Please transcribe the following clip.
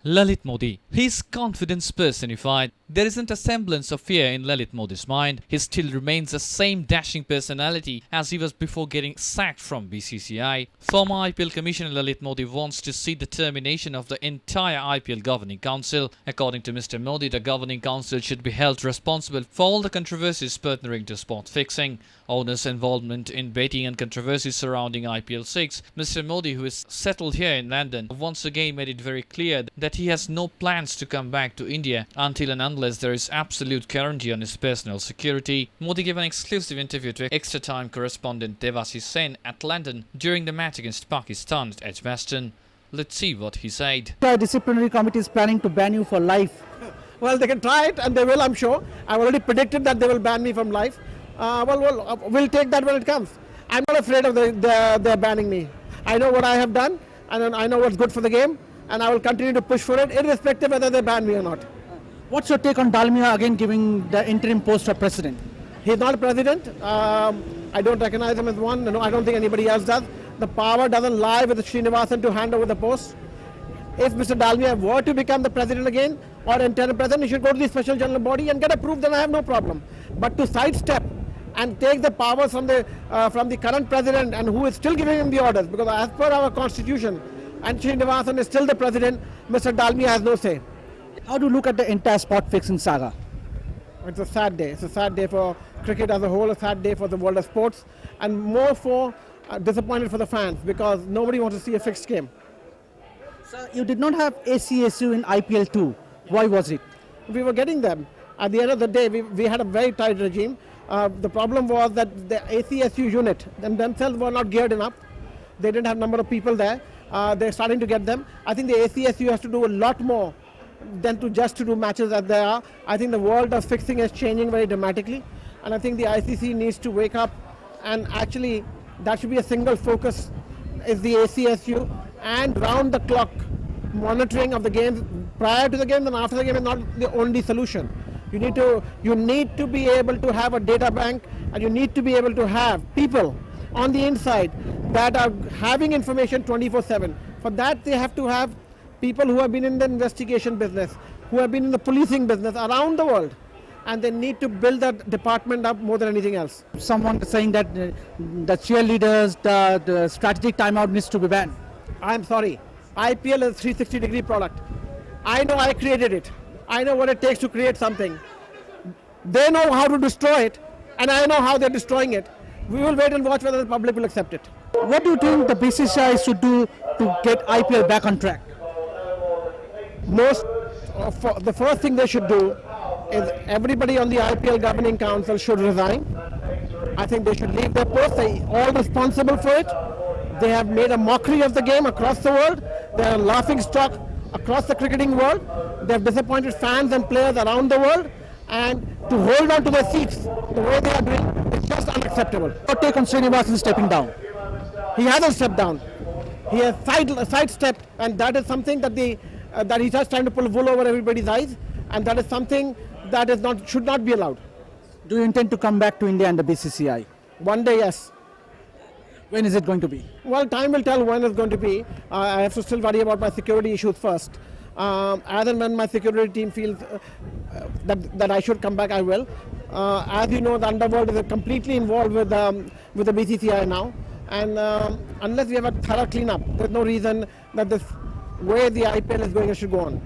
Lalit Modi. His confidence personified. There isn't a semblance of fear in Lalit Modi's mind. He still remains the same dashing personality as he was before getting sacked from BCCI. Former IPL Commissioner Lalit Modi wants to see the termination of the entire IPL Governing Council. According to Mr. Modi, the Governing Council should be held responsible for all the controversies pertaining to sport fixing, owners' involvement in betting and controversies surrounding IPL 6. Mr. Modi, who is settled here in London, once again made it very clear that he has no plans to come back to India until and unless there is absolute guarantee on his personal security. Modi gave an exclusive interview to Extra Time correspondent Devasi Sen at London during the match against Pakistan at Edgbaston. Let's see what he said. The disciplinary committee is planning to ban you for life. Well, they can try it, and they will, I'm sure. I've already predicted that they will ban me from life. We'll take that when it comes. I'm not afraid of their banning me. I know what I have done, and I know what's good for the game, and I will continue to push for it, irrespective whether they ban me or not. What's your take on Dalmia again giving the interim post of president? He's not a president. I don't recognize him as one. No, I don't think anybody else does. The power doesn't lie with Srinivasan to hand over the post. If Mr. Dalmia were to become the president again, or interim president, he should go to the special general body and get approved, then I have no problem. But to sidestep and take the powers from the current president, and who is still giving him the orders, because as per our constitution, and Srinivasan is still the president, Mr. Dalmia has no say. How do you look at the entire spot fixing saga? It's a sad day. It's a sad day for cricket as a whole, a sad day for the world of sports, and more for disappointed for the fans, because nobody wants to see a fixed game. So you did not have ACSU in IPL 2. Why was it? We were getting them. At the end of the day, we had a very tight regime. The problem was that the ACSU unit themselves were not geared enough. They didn't have number of people there. They're starting to get them. I think the ACSU has to do a lot more than to do matches as they are. I think the world of fixing is changing very dramatically, and I think the ICC needs to wake up, and actually that should be a single focus, is the ACSU, and round the clock monitoring of the games prior to the game and after the game is not the only solution. You need to be able to have a data bank, and you need to be able to have people on the inside that are having information 24/7. For that, they have to have people who have been in the investigation business, who have been in the policing business around the world, and they need to build that department up more than anything else. Someone is saying that the cheerleaders, the strategic timeout needs to be banned. I'm sorry. IPL is a 360-degree product. I know I created it. I know what it takes to create something. They know how to destroy it, and I know how they're destroying it. We will wait and watch whether the public will accept it. What do you think the BCCI should do to get IPL back on track? The first thing they should do is everybody on the IPL Governing Council should resign. I think they should leave their post. They are all responsible for it. They have made a mockery of the game across the world. They are a laughing stock across the cricketing world. They have disappointed fans and players around the world. And to hold on to their seats the way they are doing is just unacceptable. What take on Srinivasan stepping down? He hasn't stepped down. He has sidestepped, and that is something that that he's just trying to pull wool over everybody's eyes, and that is something that should not be allowed. Do you intend to come back to India and the BCCI? One day, yes. When is it going to be? Well, time will tell when it's going to be. I have to still worry about my security issues first. As and when my security team feels that I should come back, I will. As you know, the underworld is completely involved with the BCCI now, and unless we have a thorough cleanup, there's no reason that this way the IPL is going, it should go on.